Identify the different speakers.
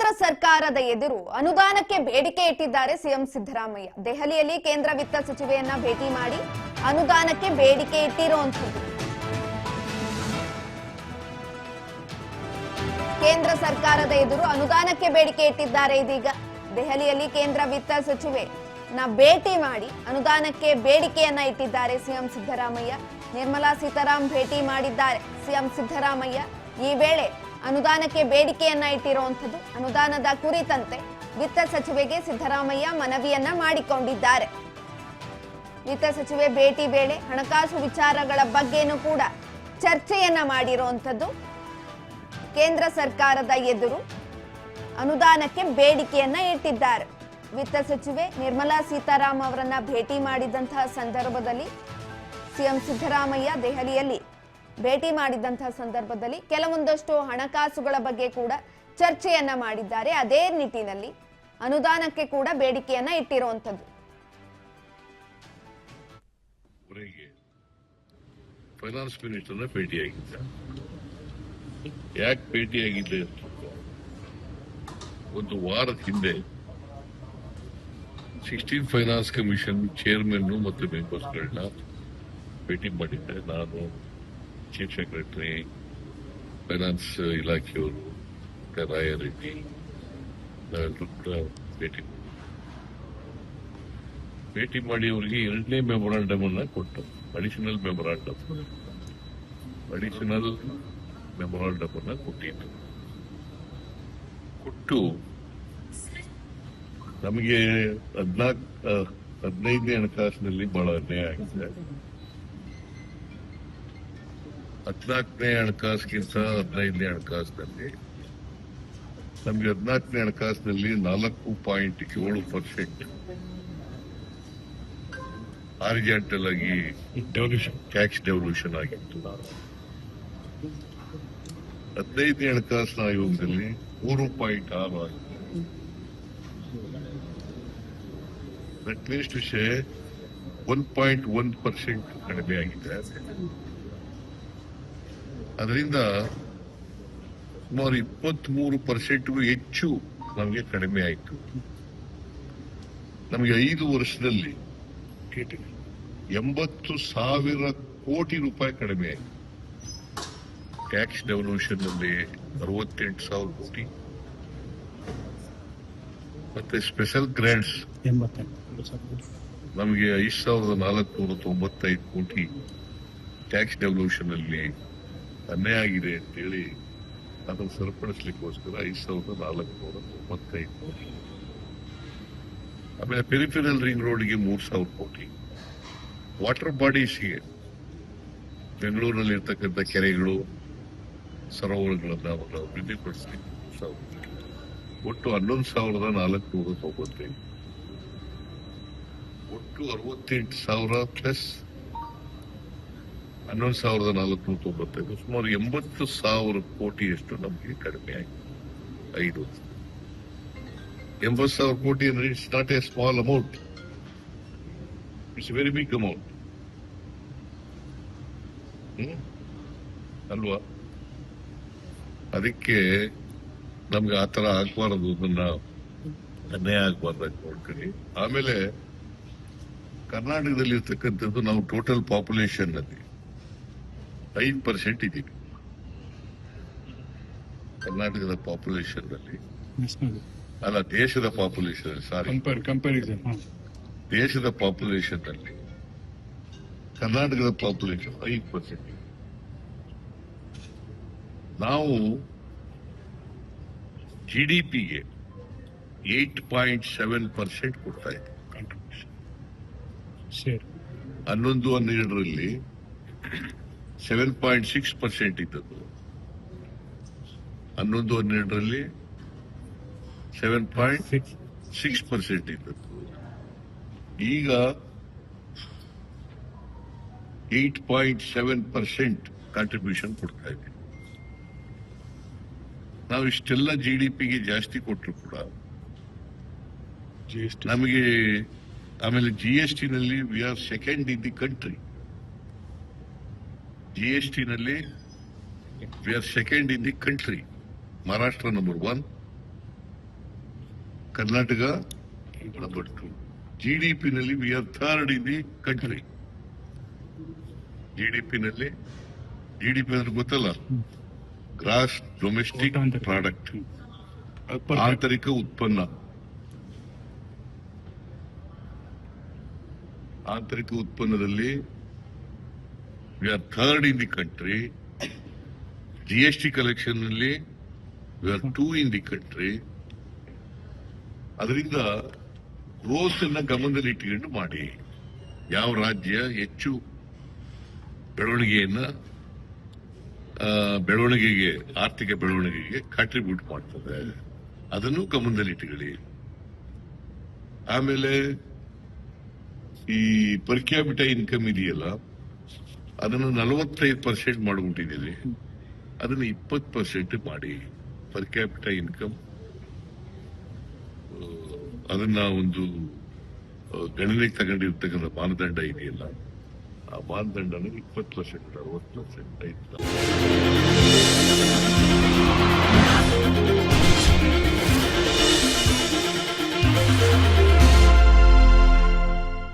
Speaker 1: ಕೇಂದ್ರ ಸರ್ಕಾರದ ಎದುರು ಅನುದಾನಕ್ಕೆ ಬೇಡಿಕೆ ಇಟ್ಟಿದ್ದಾರೆ ಸಿಎಂ ಸಿದ್ದರಾಮಯ್ಯ. ದೆಹಲಿಯಲ್ಲಿ ಕೇಂದ್ರ ವಿತ್ತ ಸಚಿವೆಯನ್ನ ಭೇಟಿ ಮಾಡಿ ಅನುದಾನಕ್ಕೆ ಬೇಡಿಕೆ ಇಟ್ಟಿರುವಂತದ್ದು. ಕೇಂದ್ರ ಸರ್ಕಾರದ ಎದುರು ಅನುದಾನಕ್ಕೆ ಬೇಡಿಕೆ ಇಟ್ಟಿದ್ದಾರೆ. ಇದೀಗ ದೆಹಲಿಯಲ್ಲಿ ಕೇಂದ್ರ ವಿತ್ತ ಸಚಿವೆಯನ್ನ ಭೇಟಿ ಮಾಡಿ ಅನುದಾನಕ್ಕೆ ಬೇಡಿಕೆಯನ್ನ ಇಟ್ಟಿದ್ದಾರೆ ಸಿಎಂ ಸಿದ್ದರಾಮಯ್ಯ. ನಿರ್ಮಲಾ ಸೀತಾರಾಮನ್ ಭೇಟಿ ಮಾಡಿದ್ದಾರೆ ಸಿಎಂ ಸಿದ್ದರಾಮಯ್ಯ. ಈ ವೇಳೆ ಅನುದಾನಕ್ಕೆ ಬೇಡಿಕೆಯನ್ನ ಇಟ್ಟಿರುವಂತದ್ದು. ಅನುದಾನದ ಕುರಿತಂತೆ ವಿತ್ತ ಸಚಿವೆಗೆ ಸಿದ್ದರಾಮಯ್ಯ ಮನವಿಯನ್ನ ಮಾಡಿಕೊಂಡಿದ್ದಾರೆ. ವಿತ್ತ ಸಚಿವೆ ಭೇಟಿ ವೇಳೆ ಹಣಕಾಸು ವಿಚಾರಗಳ ಬಗ್ಗೆನೂ ಕೂಡ ಚರ್ಚೆಯನ್ನ ಮಾಡಿರುವಂತದ್ದು. ಕೇಂದ್ರ ಸರ್ಕಾರದ ಎದುರು ಅನುದಾನಕ್ಕೆ ಬೇಡಿಕೆಯನ್ನ ಇಟ್ಟಿದ್ದಾರೆ. ವಿತ್ತ ಸಚಿವೆ ನಿರ್ಮಲಾ ಸೀತಾರಾಮನ್ ಅವರನ್ನ ಭೇಟಿ ಮಾಡಿದಂತಹ ಸಂದರ್ಭದಲ್ಲಿ ಸಿಎಂ ಸಿದ್ದರಾಮಯ್ಯ ದೆಹಲಿಯಲ್ಲಿ ಭೇಟಿ ಮಾಡಿದಂತಹ ಸಂದರ್ಭದಲ್ಲಿ ಕೆಲವೊಂದಷ್ಟು ಹಣಕಾಸುಗಳ ಬಗ್ಗೆ ಕೂಡ ಚರ್ಚೆಯನ್ನ ಮಾಡಿದ್ದಾರೆ. ಅದೇ ನಿಟ್ಟಿನಲ್ಲಿ ಅನುದಾನಕ್ಕೆ ಕೂಡ ಬೇಡಿಕೆಯನ್ನ ಇಟ್ಟಿರುವಂತದ್ದು.
Speaker 2: ಫೈನಾನ್ಸ್ ಮಿನಿಸ್ಟರ್ನ ಭೇಟಿಯಾಗಿದ್ದ. ಯಾಕೆ ಭೇಟಿಯಾಗಿದ್ದೆ ಅಂತ ಒಂದು ವಾರದ ಹಿಂದೆ 16 ಫೈನಾನ್ಸ್ ಕಮಿಷನ್ ಚೇರ್ಮನ್ ಮತ್ತು ಮೆಂಬರ್ಸ್ಗಳನ್ನ ಭೇಟಿ ಮಾಡಿದ್ದೆ. ನಾನು, ಚೀಫ್ ಸೆಕ್ರೆಟರಿ, ಫೈನಾನ್ಸ್ ಇಲಾಖೆಯವರು, ರಾಯರೆಡ್ಡಿ ನಾವೆಲ್ಲರೂ ಕೂಡ ಭೇಟಿ ಮಾಡಿ ಅವರಿಗೆ 2ನೇ ಮೆಮೊರಾಂಡಮ್ ಅನ್ನ ಕೊಟ್ಟು ಅಡಿಷನಲ್ ಮೆಮೊರಾಂಡಮ್ ಅನ್ನ ಕೊಟ್ಟಿದ್ದು. ಕೊಟ್ಟು ನಮಗೆ 15ನೇ ಹಣಕಾಸಿನಲ್ಲಿ ಬಹಳ ಅನ್ಯಾಯ ಆಗಿದೆ. 14ನೇ ಹಣಕಾಸಿಗಿಂತ 15ನೇ ಹಣಕಾಸಿನಲ್ಲಿ ನಮಗೆ 14ನೇ ಹಣಕಾಸಿನಲ್ಲಿ 4.7% ಹಾರಿಜಾಂಟಲ್ ಆಗಿ ಟ್ಯಾಕ್ಸ್ ಡೆವಲ್ಯೂಷನ್ ಆಗಿತ್ತು. 15ನೇ ಹಣಕಾಸಿನ ಆಯೋಗದಲ್ಲಿ 3.6 ಆಗಿತ್ತು. ದಟ್ ಮೀನ್ಸ್ ಟು ಸೇ 1.1% ಕಡಿಮೆ ಆಗಿದೆ. ಅದರಿಂದ ಸುಮಾರು 23%ಗೂ ಹೆಚ್ಚು ನಮಗೆ ಕಡಿಮೆ ಆಯಿತು. ನಮಗೆ 5 ವರ್ಷದಲ್ಲಿ 80,000 ಕೋಟಿ ರೂಪಾಯಿ ಕಡಿಮೆ ಆಯಿತು. ಟ್ಯಾಕ್ಸ್ ಡೆವಲ್ಯೂಷನ್ ನಲ್ಲಿ 68,000 ಕೋಟಿ ಮತ್ತೆ ಸ್ಪೆಷಲ್ ಗ್ರಾಂಟ್ಸ್ ನಮಗೆ 5,495 ಕೋಟಿ ಟ್ಯಾಕ್ಸ್ ಡೆವಲ್ಯೂಷನ್ ಅಲ್ಲಿ ಅನ್ಯಾಯ ಆಗಿದೆ ಅಂತೇಳಿ ಅದನ್ನು ಸರಿಪಡಿಸಲಿಕ್ಕೋಸ್ಕರ 5,495 ಕೋಟಿ. ಆಮೇಲೆ ಪೆರಿಫೆರಲ್ ರಿಂಗ್ ರೋಡ್ಗೆ 3,000 ಕೋಟಿ. ವಾಟರ್ ಬಾಡೀಸ್ಗೆ ಬೆಂಗಳೂರಿನಲ್ಲಿ ಇರ್ತಕ್ಕಂಥ ಕೆರೆಗಳು, ಸರೋವರಗಳನ್ನ ಅಭಿವೃದ್ಧಿಪಡಿಸಲಿಕ್ಕೆ 3,000 ಕೋಟಿ. ಒಟ್ಟು 11,495. ಒಟ್ಟು 68,000 ಪ್ಲಸ್ 11,495, ಸುಮಾರು 80,000 ಕೋಟಿಯಷ್ಟು ನಮಗೆ ಕಡಿಮೆ ಆಗಿದೆ 5 ವರ್ಷ. 80,000 ಕೋಟಿ ಅಂದ್ರೆ it's not a small amount, it's very big amount ಅಲ್ವಾ? ಅದಕ್ಕೆ ನಮ್ಗೆ ಆತರ ಆಗ್ಬಾರದು, ಅದನ್ನ ಅನ್ಯಾಯ ಆಗ್ಬಾರ್ದು ಅಂತ ನೋಡ್ಕೊಳ್ಳಿ. ಆಮೇಲೆ ಕರ್ನಾಟಕದಲ್ಲಿ ಇರ್ತಕ್ಕಂಥದ್ದು ನಾವು ಟೋಟಲ್ ಪಾಪ್ಯುಲೇಷನ್ ನಲ್ಲಿ 5% ಇದ್ದೀವಿ. ಕರ್ನಾಟಕದ ಪಾಪ್ಯುಲೇಷನ್ ನಲ್ಲಿ ಅಲ್ಲ, ದೇಶದ ಪಾಪ್ಯುಲೇಷನ್, ಸಾರಿ, ದೇಶದ ಪಾಪ್ಯುಲೇಷನ್ ನಲ್ಲಿ ಕರ್ನಾಟಕದ ಪಾಪ್ಯುಲೇಷನ್ 5%. ನಾವು GDPಗೆ 8.7% ಕೊಡ್ತಾ ಇದ್ದೀವಿ ಕಾಂಟ್ರಿಬ್ಯೂಷನ್. 11-12ರಲ್ಲಿ 7.6% ಇದ್ದದ್ದು, 11-12ರಲ್ಲಿ 7.6% ಇದ್ದದ್ದು, ಈಗ 8.7% ಕಾಂಟ್ರಿಬ್ಯೂಷನ್ ಕೊಡ್ತಾ ಇದ್ದೀವಿ. ನಾವು ಇಷ್ಟೆಲ್ಲ GDPಗೆ ಜಾಸ್ತಿ ಕೊಟ್ಟರು ಕೂಡ ನಮಗೆ ಆಮೇಲೆ GST ನಲ್ಲಿ we R second in the country. GST ನಲ್ಲಿ we R second in the country. Maharashtra number 1, Karnataka number 2. GDP ನಲ್ಲಿ we are third in the country. GDP ನಲ್ಲಿ GDP ಅಂದ್ರೆ ಗೊತ್ತಲ್ಲ, ಗ್ರಾಸ್ ಡೊಮೆಸ್ಟಿಕ್ ಪ್ರಾಡಕ್ಟ್, ಆಂತರಿಕ ಉತ್ಪನ್ನ. ಆಂತರಿಕ ಉತ್ಪನ್ನದಲ್ಲಿ we are third in the country. GST collection ನಲ್ಲಿ we are 2 in the country. ಅದರಿಂದ ಗ್ರೋತ್ ಅನ್ನ ಗಮನದಲ್ಲಿ ಇಟ್ಟುಕೊಂಡು ಮಾಡಿ. ಯಾವ ರಾಜ್ಯ ಹೆಚ್ಚು ಬೆಳವಣಿಗೆಗೆ ಆರ್ಥಿಕ ಬೆಳವಣಿಗೆಗೆ ಕಾಂಟ್ರಿಬ್ಯೂಟ್ ಮಾಡ್ತದೆ, ಅದನ್ನು ಗಮನದಲ್ಲಿ ಇಟ್ಟುಕೊಳ್ಳಿ. ಆಮೇಲೆ ಈ ಪರ್ ಕ್ಯಾಪಿಟ ಇನ್ಕಮ್ ಇದೆಯಲ್ಲ, ಅದನ್ನು 45% ಮಾಡಿಬಿಟ್ಟಿದ್ದೀರಿ, ಅದನ್ನು 20% ಮಾಡಿ. ಪರ್ ಕ್ಯಾಪಿಟ ಇನ್ಕಮ್ ಅದನ್ನ ಒಂದು ಗಣನೆಗೆ ತಗೊಂಡಿರ್ತಕ್ಕಂಥ ಮಾನದಂಡ ಇದೆಯಲ್ಲ, ಆ ಮಾನದಂಡನ 20%, 60%